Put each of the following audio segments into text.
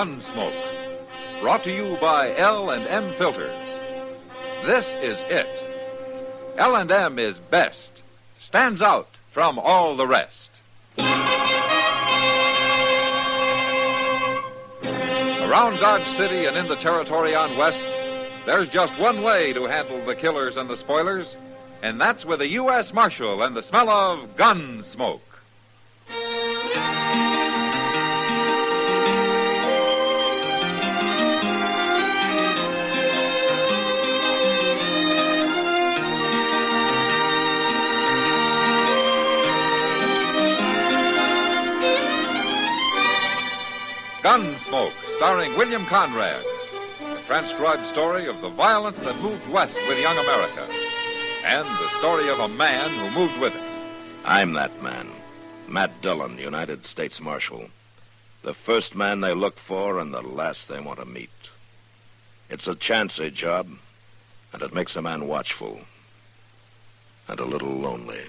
Gunsmoke. Brought to you by L&M Filters. This is it. L&M is best. Stands out from all the rest. Around Dodge City and in the territory on West, there's just one way to handle the killers and the spoilers, and that's with a U.S. Marshal and the smell of gun smoke. Gunsmoke, starring William Conrad. A transcribed story of the violence that moved west with young America. And the story of a man who moved with it. I'm that man. Matt Dillon, United States Marshal. The first man they look for and the last they want to meet. It's a chancy job, and it makes a man watchful. And a little lonely.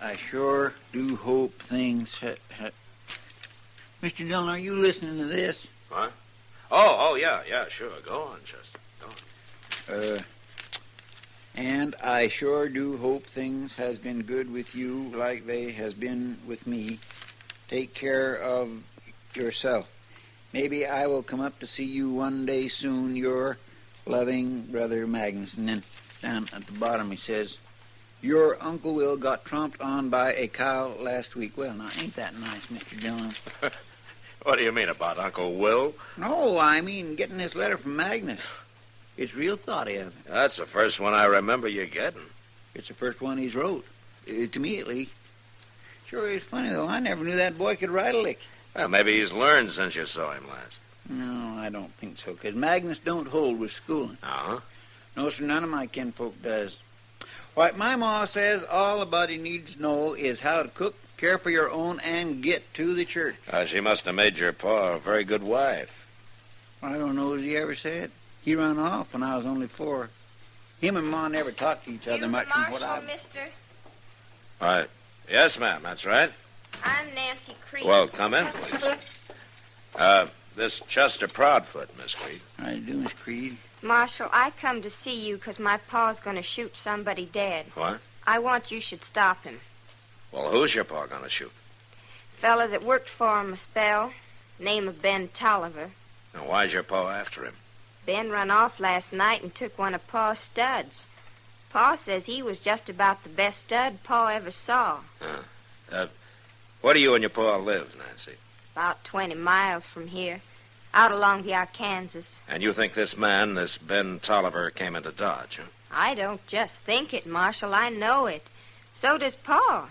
I sure do hope things... Mr. Dillon, are you listening to this? What? Oh, yeah, sure. Go on, Chester. Go on. And I sure do hope things has been good with you like they has been with me. Take care of yourself. Maybe I will come up to see you one day soon. Your loving brother Magnus. And then down at the bottom he says... Your Uncle Will got tromped on by a cow last week. Well, now, ain't that nice, Mr. Dillon? What do you mean about Uncle Will? No, I mean getting this letter from Magnus. It's real thoughty of him. That's the first one I remember you getting. It's the first one he's wrote. To me, at least. Sure is funny, though. I never knew that boy could write a lick. Well, maybe he's learned since you saw him last. No, I don't think so, because Magnus don't hold with schooling. Uh-huh. No, sir, none of my kinfolk does. Why, my ma says all a body needs to know is how to cook, care for your own, and get to the church. She must have made your pa a very good wife. I don't know as he ever said. He run off when I was only 4. Him and Ma never talked to each other much from what I... Mister? Yes, ma'am, that's right. I'm Nancy Creed. Well, come in, please. This Chester Proudfoot, Miss Creed. How you doing, Miss Creed? Marshal, I come to see you because my pa's going to shoot somebody dead. What? I want you should stop him. Well, who's your pa going to shoot? Fella that worked for him a spell. Name of Ben Tolliver. Now, why's your pa after him? Ben run off last night and took one of Pa's studs. Pa says he was just about the best stud Pa ever saw. Where do you and your pa live, Nancy? About 20 miles from here. Out along the Arkansas. And you think this man, this Ben Tolliver, came into Dodge, huh? I don't just think it, Marshal. I know it. So does Pa.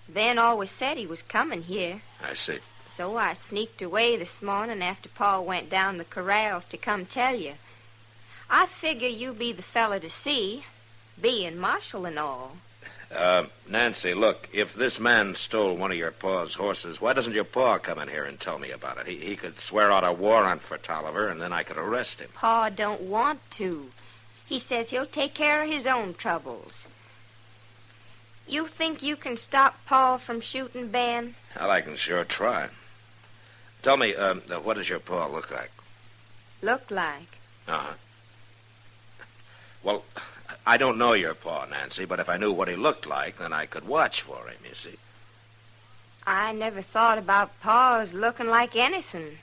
Ben always said he was coming here. I see. So I sneaked away this morning after Pa went down the corrals to come tell you. I figure you be the fella to see, being Marshal and all. Nancy, look, if this man stole one of your pa's horses, why doesn't your pa come in here and tell me about it? He could swear out a warrant for Tolliver, and then I could arrest him. Pa don't want to. He says he'll take care of his own troubles. You think you can stop Pa from shooting Ben? Well, I can sure try. Tell me, what does your pa look like? Look like? Uh-huh. Well, I don't know your pa, Nancy, but if I knew what he looked like, then I could watch for him, you see. I never thought about Pa as looking like anything.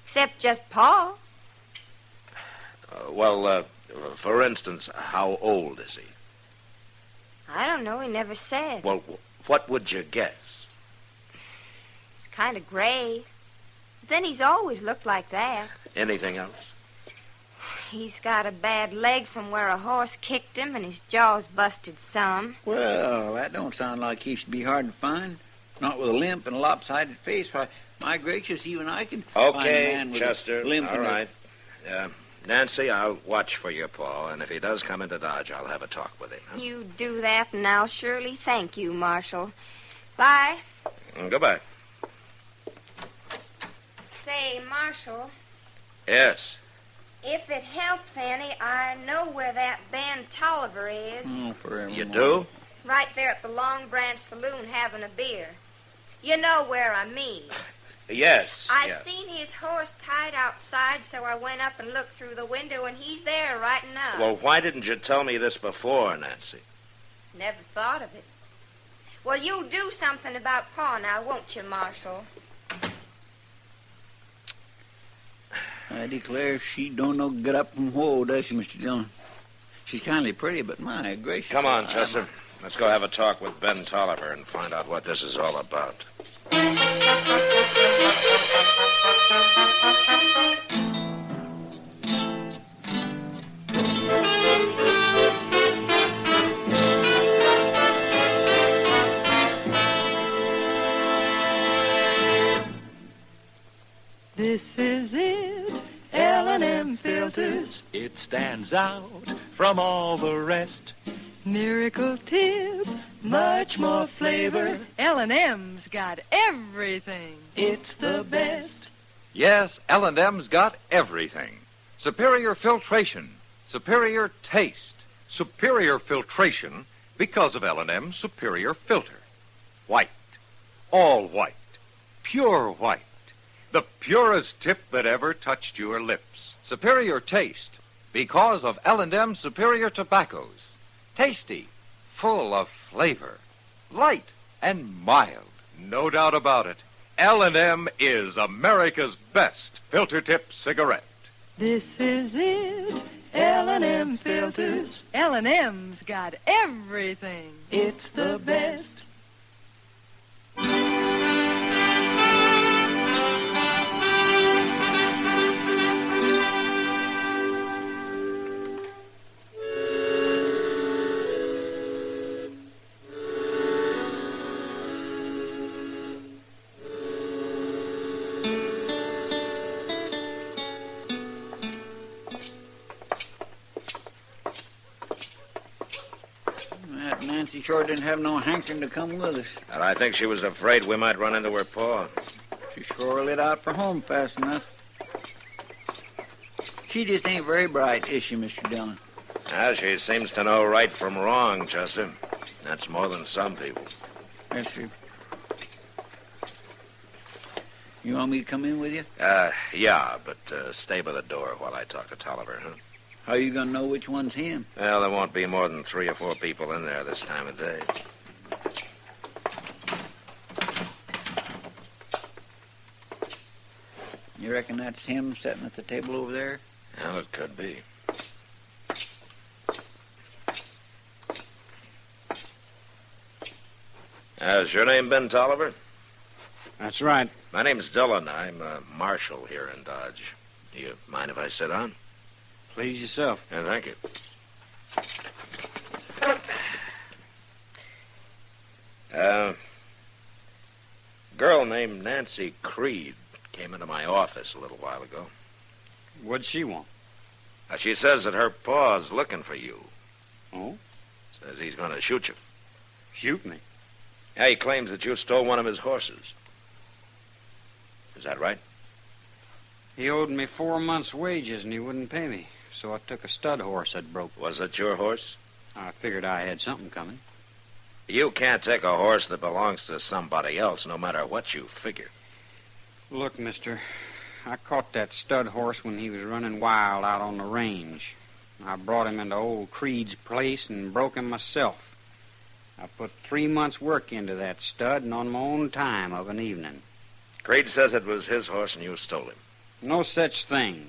Except just Pa. For instance, how old is he? I don't know. He never said. Well, what would you guess? He's kind of gray. But then he's always looked like that. Anything else? He's got a bad leg from where a horse kicked him, and his jaw's busted some. Well, that don't sound like he should be hard to find. Not with a limp and a lopsided face. Why, my gracious, even I can find a man with Chester, a limp. all right. Nancy, I'll watch for your Pa, and if he does come into Dodge, I'll have a talk with him. Huh? You do that, and I'll surely thank you, Marshal. Bye. Goodbye. Say, Marshal, Yes. if it helps any, I know where that Ben Tolliver is. Oh, forever. You do? Right there at the Long Branch Saloon having a beer. You know where I mean. Yes. I yeah. seen his horse tied outside, so I went up and looked through the window, and he's there right now. Well, why didn't you tell me this before, Nancy? Never thought of it. Well, you'll do something about Pa now, won't you, Marshal? I declare she don't know get up from whoa, does she, Mr. Dillon? She's kindly pretty, but my gracious. Come on, Chester. Let's go have a talk with Ben Tolliver and find out what this is all about. This is it, L&M Filters. It stands out from all the rest. Miracle tip, much more flavor. L&M's got everything. It's the best. Yes, L&M's got everything. Superior filtration, superior taste. Superior filtration because of L&M's superior filter. White. All white. Pure white. The purest tip that ever touched your lips. Superior taste because of L&M superior tobaccos. Tasty, full of flavor, light and mild. No doubt about it. L&M is America's best filter tip cigarette. This is it, L&M Filters. L&M's got everything. It's the best. That Nancy sure didn't have no hankering to come with us. And I think she was afraid we might run into her Pa. She sure lit out for home fast enough. She just ain't very bright, is she, Mr. Dillon? She seems to know right from wrong, Chester. That's more than some people. Yes, sir. You want me to come in with you? Yeah, but stay by the door while I talk to Tolliver, huh? How you gonna know which one's him? Well, there won't be more than 3 or 4 people in there this time of day. You reckon that's him sitting at the table over there? Well, it could be. Is your name Ben Tolliver? That's right. My name's Dillon. I'm a marshal here in Dodge. Do you mind if I sit down? Please yourself. Yeah, thank you. Girl named Nancy Creed came into my office a little while ago. What'd she want? She says that her pa's looking for you. Oh? Says he's going to shoot you. Shoot me? Yeah, he claims that you stole one of his horses. Is that right? He owed me 4 months' wages and he wouldn't pay me. So I took a stud horse that broke. Was it your horse? I figured I had something coming. You can't take a horse that belongs to somebody else, no matter what you figure. Look, mister, I caught that stud horse when he was running wild out on the range. I brought him into old Creed's place and broke him myself. I put 3 months' work into that stud and on my own time of an evening. Creed says it was his horse and you stole him. No such thing.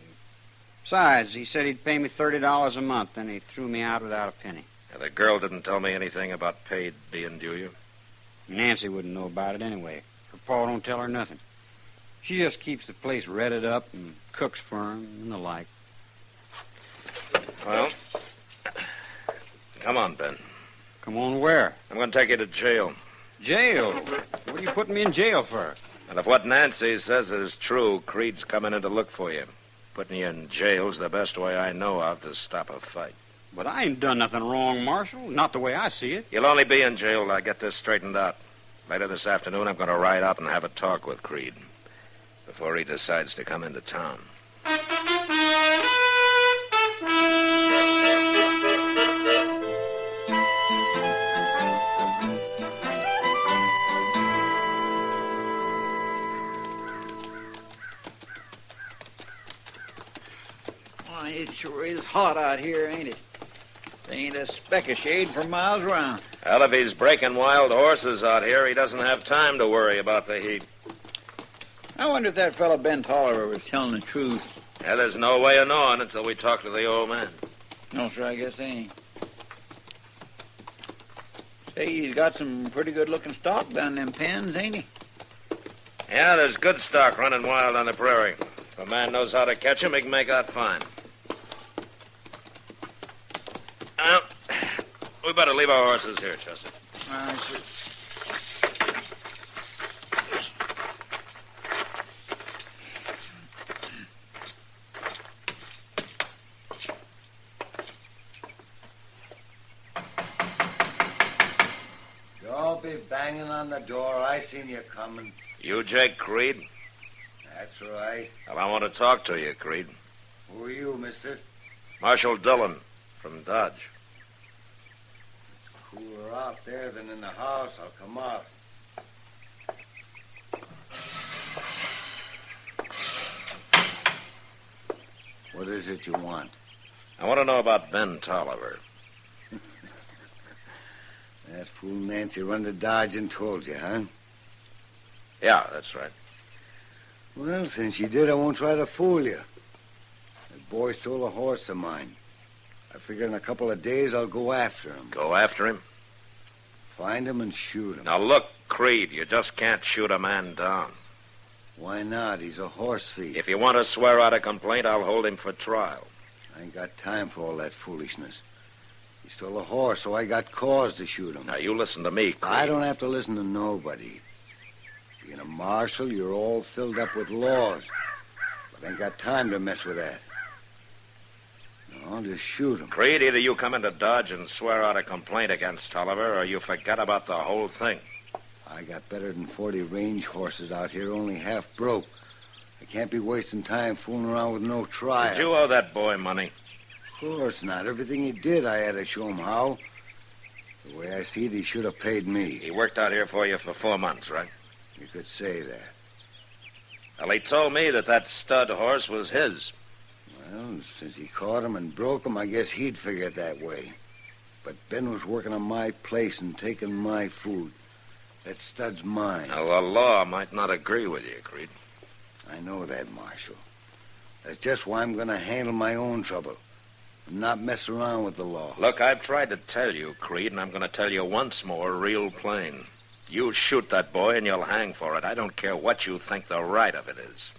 Besides, he said he'd pay me $30 a month, then he threw me out without a penny. The girl didn't tell me anything about paid being due you? Nancy wouldn't know about it anyway. Her pa don't tell her nothing. She just keeps the place redded up and cooks for him and the like. Well, come on, Ben. Come on where? I'm going to take you to jail. Jail? What are you putting me in jail for? And if what Nancy says is true, Creed's coming in to look for you. Putting you in jail's the best way I know of to stop a fight. But I ain't done nothing wrong, Marshal. Not the way I see it. You'll only be in jail till I get this straightened out. Later this afternoon, I'm going to ride out and have a talk with Creed before he decides to come into town. Why, it sure is hot out here, ain't it? There ain't a speck of shade for miles around. Well, if he's breaking wild horses out here, he doesn't have time to worry about the heat. I wonder if that fellow Ben Tolliver was telling the truth. Yeah, there's no way of knowing until we talk to the old man. No, sir, I guess they ain't. Say, he's got some pretty good-looking stock down them pens, ain't he? Yeah, there's good stock running wild on the prairie. If a man knows how to catch 'em, he can make out fine. Well, we better leave our horses here, Chester. All right, sir. Don't be banging on the door. I seen you coming. You Jake Creed? That's right. Well, I want to talk to you, Creed. Who are you, mister? Marshal Dillon from Dodge. Cooler out there than in the house. I'll come out. What is it you want? I want to know about Ben Tolliver. That fool Nancy run to Dodge and told you, huh? Yeah, that's right. Well, since you did, I won't try to fool you. That boy stole a horse of mine. I figure in a couple of days I'll go after him. Go after him? Find him and shoot him. Now, look, Creed, you just can't shoot a man down. Why not? He's a horse thief. If you want to swear out a complaint, I'll hold him for trial. I ain't got time for all that foolishness. He stole a horse, so I got cause to shoot him. Now, you listen to me, Creed. I don't have to listen to nobody. Being a marshal, you're all filled up with laws. But I ain't got time to mess with that. No, just shoot him. Creed, either you come into Dodge and swear out a complaint against Tolliver, or you forget about the whole thing. I got better than 40 range horses out here, only half broke. I can't be wasting time fooling around with no trial. Did you owe that boy money? Of course not. Everything he did, I had to show him how. The way I see it, he should have paid me. He worked out here for you for 4 months, right? You could say that. Well, he told me that stud horse was his. Well, since he caught him and broke him, I guess he'd figure it that way. But Ben was working on my place and taking my food. That stud's mine. Now, the law might not agree with you, Creed. I know that, Marshal. That's just why I'm going to handle my own trouble and not mess around with the law. Look, I've tried to tell you, Creed, and I'm going to tell you once more real plain. You shoot that boy and you'll hang for it. I don't care what you think the right of it is.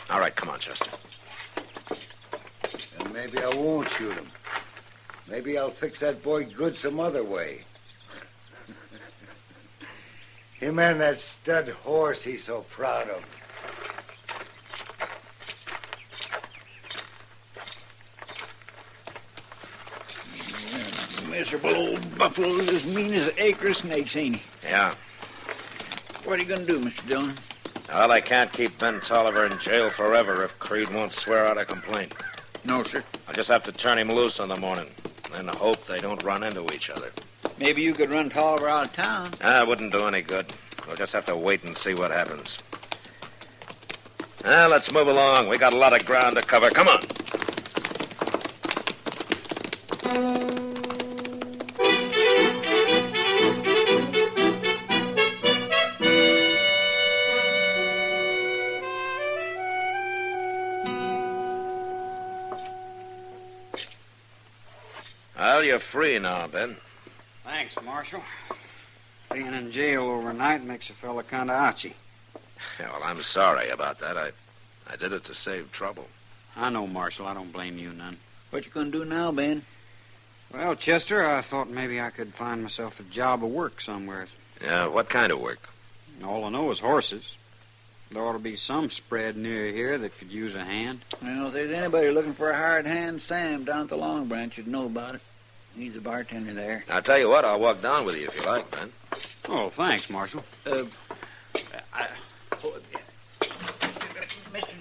All right, come on, Chester. And maybe I won't shoot him. Maybe I'll fix that boy good some other way. Him and that stud horse he's so proud of. Miserable old buffalo's as mean as an acre of snakes, ain't he? Yeah. What are you going to do, Mr. Dillon? Well, I can't keep Ben Tolliver in jail forever if Creed won't swear out a complaint. No, sir. I'll just have to turn him loose in the morning and hope they don't run into each other. Maybe you could run Tolliver out of town. It wouldn't do any good. We'll just have to wait and see what happens. Now, let's move along. We got a lot of ground to cover. Come on. Well, you're free now, Ben. Thanks, Marshal. Being in jail overnight makes a fella kind of ouchy. Yeah, well, I'm sorry about that. I did it to save trouble. I know, Marshal. I don't blame you none. What you going to do now, Ben? Well, Chester, I thought maybe I could find myself a job of work somewhere. Yeah, what kind of work? All I know is horses. There ought to be some spread near here that could use a hand. Well, if there's anybody looking for a hired hand, Sam down at the Long Branch would know about it. He's the bartender there. I'll tell you what, I'll walk down with you if you like, Ben. Oh, thanks, Marshal. Mr.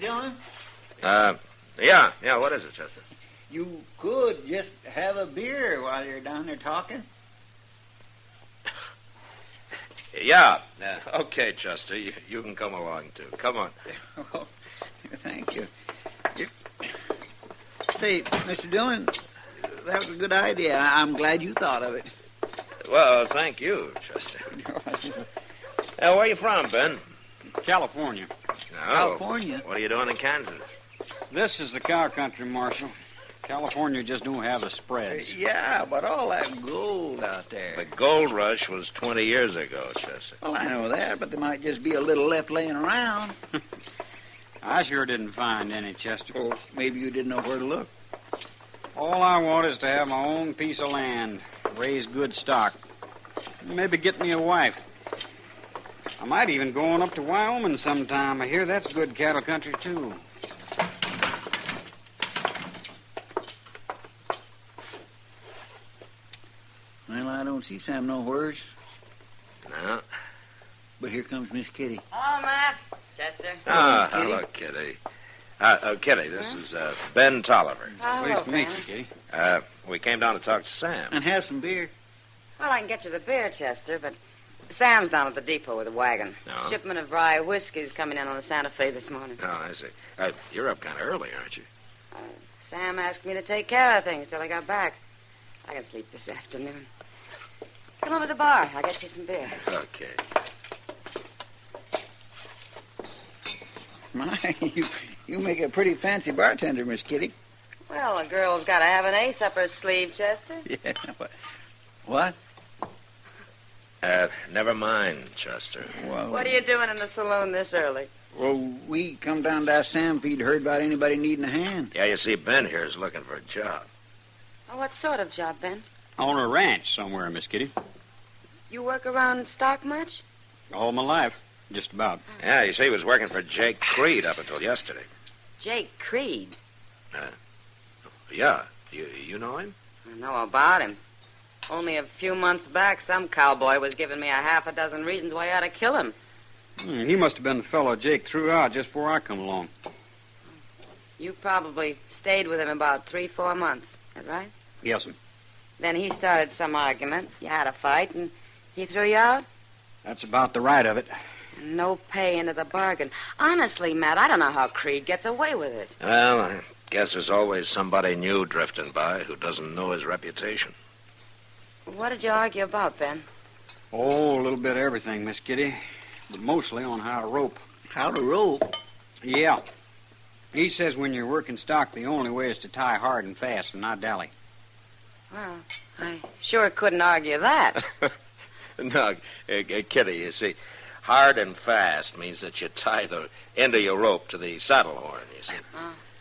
Dillon? Yeah, what is it, Chester? You could just have a beer while you're down there talking. Yeah. Okay, Chester, you can come along, too. Come on. Oh, thank you. Say, Mr. Dillon, that was a good idea. I'm glad you thought of it. Well, thank you, Chester. Where are you from, Ben? California. No. California? What are you doing in Kansas? This is the cow country, Marshal. California just don't have the spreads. Yeah, but all that gold out there. The gold rush was 20 years ago, Chester. Well, I know that, but there might just be a little left laying around. I sure didn't find any, Chester. Well, maybe you didn't know where to look. All I want is to have my own piece of land, raise good stock, maybe get me a wife. I might even go on up to Wyoming sometime. I hear that's good cattle country, too. Well, I don't see Sam nowheres. No. But here comes Miss Kitty. Hello, Matt. Chester. Ah, hello, Kitty. Kitty, this is Ben Tolliver. Pleased to meet Ben. you, Kitty. We came down to talk to Sam. And have some beer. Well, I can get you the beer, Chester, but Sam's down at the depot with a wagon. No? Shipment of rye whiskey's coming in on the Santa Fe this morning. Oh, I see. You're up kind of early, aren't you? Sam asked me to take care of things till I got back. I can sleep this afternoon. Come over to the bar. I'll get you some beer. Okay. My, you make a pretty fancy bartender, Miss Kitty. Well, a girl's got to have an ace up her sleeve, Chester. Yeah. What? Never mind, Chester. Well, What are you doing in the saloon this early? Well, we come down to ask Sam if he'd heard about anybody needing a hand. Yeah, you see, Ben here is looking for a job. Oh, what sort of job, Ben? On a ranch somewhere, Miss Kitty. You work around stock much? All my life, just about. Yeah, you see, he was working for Jake Creed up until yesterday. Jake Creed. Yeah. You know him? I know about him. Only a few months back, some cowboy was giving me a half a dozen reasons why I ought to kill him. He must have been the fellow Jake threw out just before I come along. You probably stayed with him about 3-4 months. Is that right? Yes, sir. Then he started some argument. You had a fight, and he threw you out? That's about the right of it. And no pay into the bargain. Honestly, Matt, I don't know how Creed gets away with it. Well, I guess there's always somebody new drifting by who doesn't know his reputation. What did you argue about, Ben? Oh, a little bit of everything, Miss Kitty. But mostly on how to rope. How to rope? Yeah. He says when you're working stock, the only way is to tie hard and fast and not dally. Well, I sure couldn't argue that. No, Kitty, you see, hard and fast means that you tie the end of your rope to the saddle horn, you see.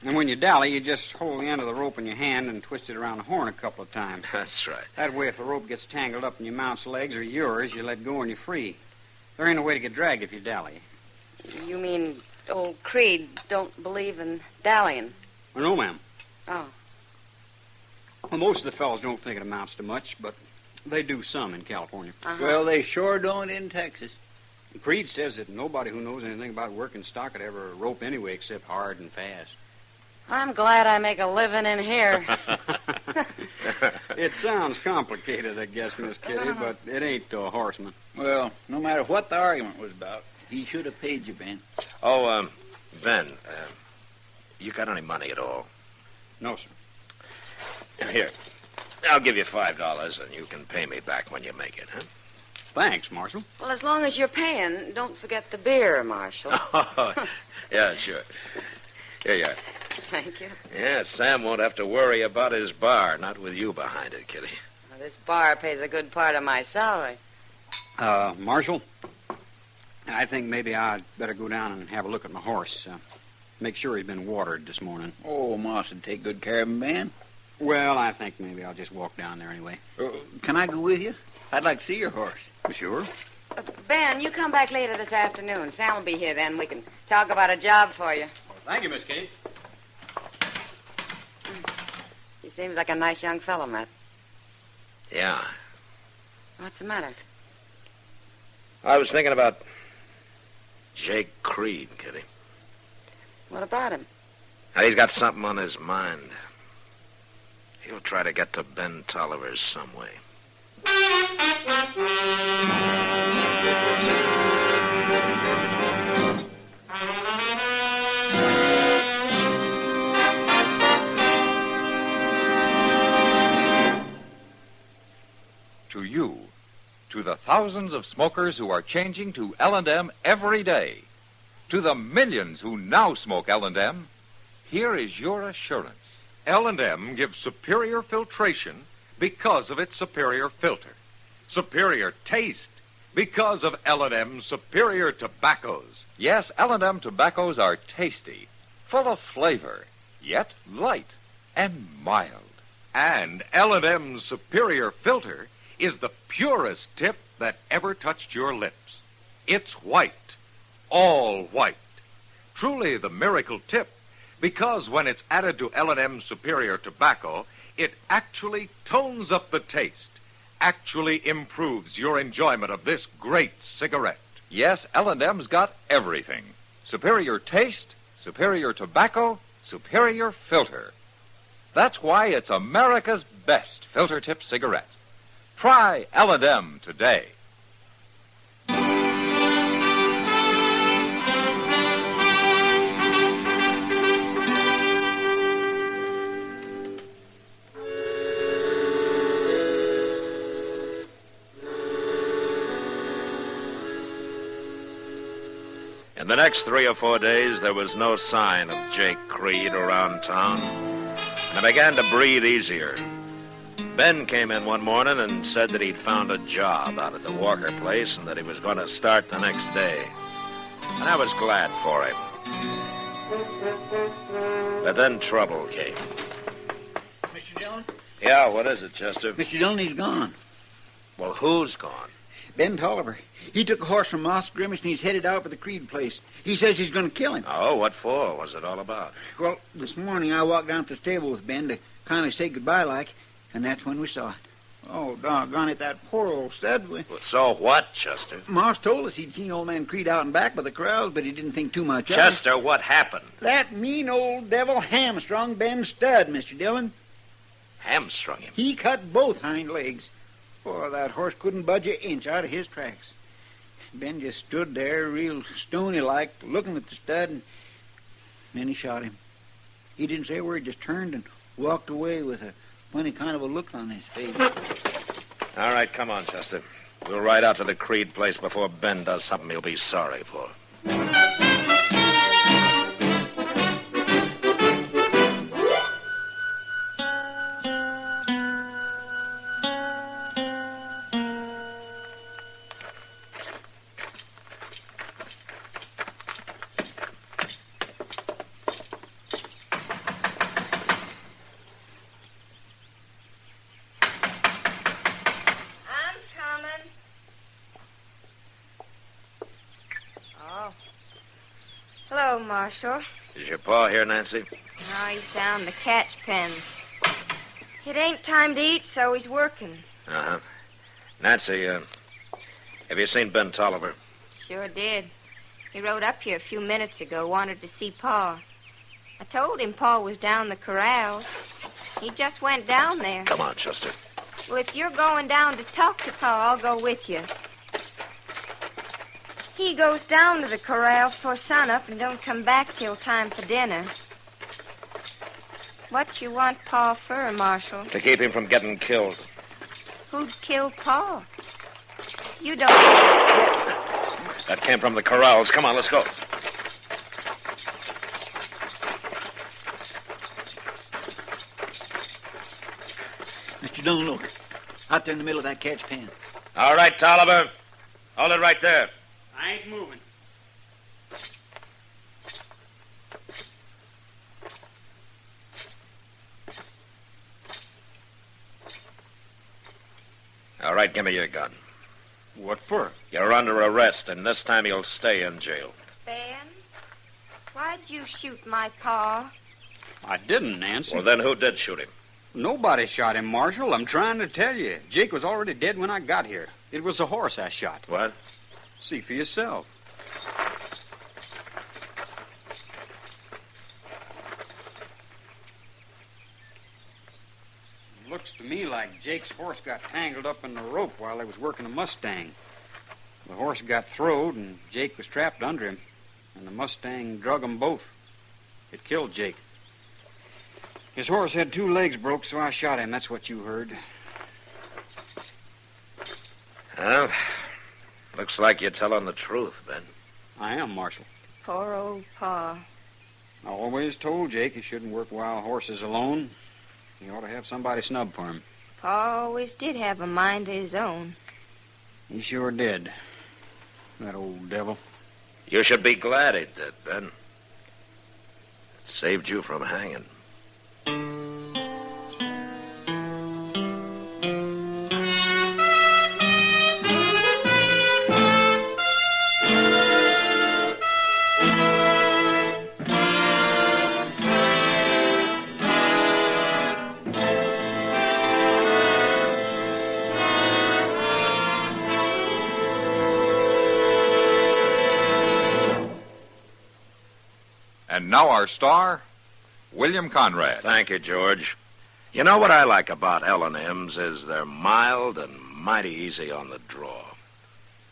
And when you dally, you just hold the end of the rope in your hand and twist it around the horn a couple of times. That's right. That way, if the rope gets tangled up in your mount's legs or yours, you let go and you're free. There ain't a way to get dragged if you dally. You mean old Creed don't believe in dallying? Well, no, ma'am. Oh. Well, most of the fellows don't think it amounts to much, but they do some in California. Uh-huh. Well, they sure don't in Texas. Creed says that nobody who knows anything about working stock could ever rope anyway except hard and fast. I'm glad I make a living in here. It sounds complicated, I guess, Miss Kitty, but it ain't to a horseman. Well, no matter what the argument was about, he should have paid you, Ben. Oh, Ben, you got any money at all? No, sir. Here, I'll give you $5 and you can pay me back when you make it, huh? Thanks, Marshal. Well, as long as you're paying, don't forget the beer, Marshal. Yeah, sure. Here you are. Thank you. Yeah, Sam won't have to worry about his bar, not with you behind it, Kitty. Well, this bar pays a good part of my salary. Marshal, I think maybe I'd better go down and have a look at my horse. Make sure he's been watered this morning. Oh, Moss would take good care of him, Ben. Well, I think maybe I'll just walk down there anyway. Can I go with you? I'd like to see your horse. Sure. Ben, you come back later this afternoon. Sam will be here then. We can talk about a job for you. Well, thank you, Miss Kitty. He seems like a nice young fellow, Matt. Yeah. What's the matter? I was thinking about Jake Creed, Kitty. What about him? Now, he's got something on his mind. He'll try to get to Ben Tolliver's some way. To you, to the thousands of smokers who are changing to L&M every day, to the millions who now smoke L&M, here is your assurance. L&M gives superior filtration because of its superior filter. Superior taste because of L&M's superior tobaccos. Yes, L&M tobaccos are tasty, full of flavor, yet light and mild. And L&M's superior filter is the purest tip that ever touched your lips. It's white, all white. Truly the miracle tip, because when it's added to L&M's superior tobacco, it actually tones up the taste, actually improves your enjoyment of this great cigarette. Yes, L&M's got everything. Superior taste, superior tobacco, superior filter. That's why it's America's best filter tip cigarette. Try L&M today. In the next 3 or 4 days, there was no sign of Jake Creed around town, and I began to breathe easier. Ben came in one morning and said that he'd found a job out at the Walker place and that he was going to start the next day. And I was glad for him. But then trouble came. Mr. Dillon? Yeah, what is it, Chester? Mr. Dillon, he's gone. Well, who's gone? Ben Tolliver. He took a horse from Moss Grimace and he's headed out for the Creed place. He says he's going to kill him. Oh, what for? What's it all about? Well, this morning I walked down to the stable with Ben to kind of say goodbye like, and that's when we saw it. Oh, doggone it, that poor old stud. Well, so what, Chester? Moss told us he'd seen old man Creed out and back by the corrals, but he didn't think too much of it. Chester, what happened? That mean old devil hamstrung Ben's stud, Mr. Dillon. Hamstrung him? He cut both hind legs. Oh, that horse couldn't budge an inch out of his tracks. Ben just stood there real stony-like, looking at the stud, and then he shot him. He didn't say a word, just turned and walked away with a funny kind of a look on his face. All right, come on, Chester. We'll ride out to the Creed place before Ben does something he'll be sorry for. Hello, Marshal. Is your pa here, Nancy? No, he's down the catch pens. It ain't time to eat, so he's working. Uh-huh. Nancy, have you seen Ben Tolliver? Sure did. He rode up here a few minutes ago, wanted to see Pa. I told him Pa was down the corrals. He just went down there. Come on, Chester. Well, if you're going down to talk to Pa, I'll go with you. He goes down to the corrals for sunup and don't come back till time for dinner. What you want Pa for, Marshal? To keep him from getting killed. Who'd kill Pa? You don't... That came from the corrals. Come on, let's go. Mr. Dillon, look. Out there in the middle of that catch pen. All right, Tolliver. Hold it right there. I ain't moving. All right, give me your gun. What for? You're under arrest, and this time you'll stay in jail. Ben, why'd you shoot my pa? I didn't, Nancy. Well, then who did shoot him? Nobody shot him, Marshal. I'm trying to tell you. Jake was already dead when I got here. It was a horse I shot. What? See for yourself. Looks to me like Jake's horse got tangled up in the rope while they was working a Mustang. The horse got throwed, and Jake was trapped under him, and the Mustang drug 'em both. It killed Jake. His horse had 2 legs broke, so I shot him. That's what you heard. Well, looks like you're telling the truth, Ben. I am, Marshal. Poor old pa. I always told Jake he shouldn't work wild horses alone. He ought to have somebody snub for him. Pa always did have a mind of his own. He sure did. That old devil. You should be glad he did, Ben. It saved you from hanging. And now our star, William Conrad. Thank you, George. You know what I like about L&M's is they're mild and mighty easy on the draw.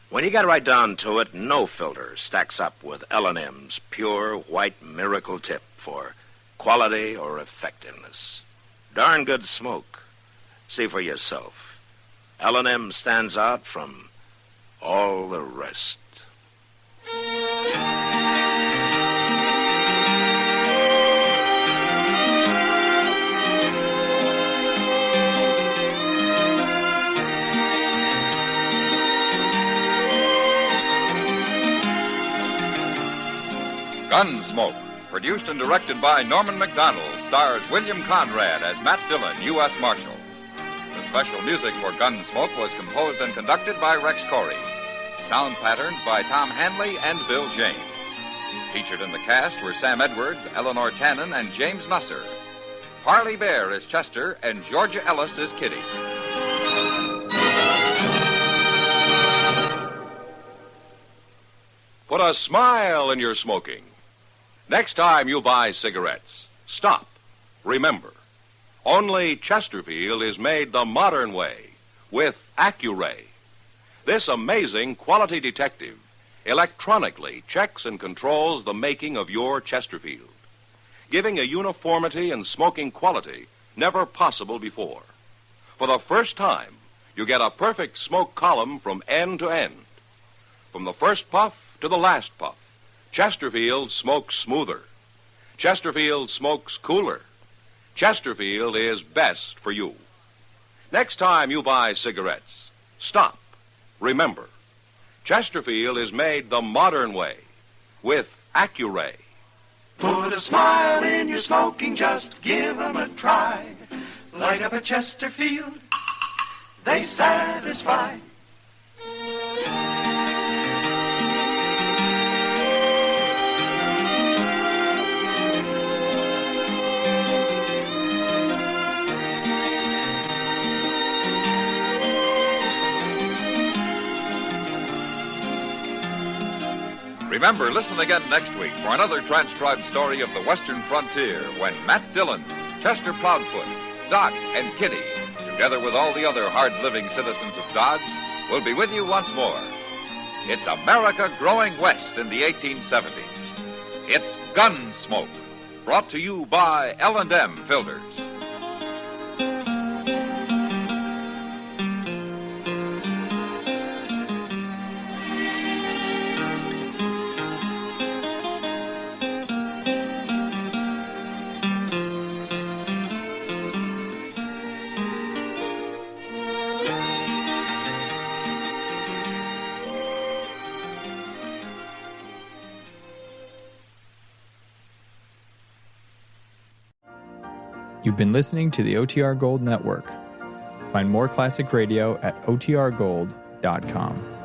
When you get right down to it, no filter stacks up with L&M's pure white miracle tip for quality or effectiveness. Darn good smoke. See for yourself. L&M stands out from all the rest. Gunsmoke, produced and directed by Norman MacDonald, stars William Conrad as Matt Dillon, U.S. Marshal. The special music for Gunsmoke was composed and conducted by Rex Corey. Sound patterns by Tom Hanley and Bill James. Featured in the cast were Sam Edwards, Eleanor Tannen, and James Nusser. Parley Bear is Chester, and Georgia Ellis is Kitty. Put a smile in your smoking. Next time you buy cigarettes, stop. Remember, only Chesterfield is made the modern way with Accuray. This amazing quality detective electronically checks and controls the making of your Chesterfield, giving a uniformity and smoking quality never possible before. For the first time, you get a perfect smoke column from end to end. From the first puff to the last puff, Chesterfield smokes smoother. Chesterfield smokes cooler. Chesterfield is best for you. Next time you buy cigarettes, stop. Remember, Chesterfield is made the modern way with Accuray. Put a smile in your smoking, just give 'em a try. Light up a Chesterfield, they satisfy. Remember, listen again next week for another transcribed story of the Western frontier when Matt Dillon, Chester Proudfoot, Doc, and Kitty, together with all the other hard-living citizens of Dodge, will be with you once more. It's America growing west in the 1870s. It's Gunsmoke, brought to you by L&M Filters. You've been listening to the OTR Gold Network. Find more classic radio at otrgold.com.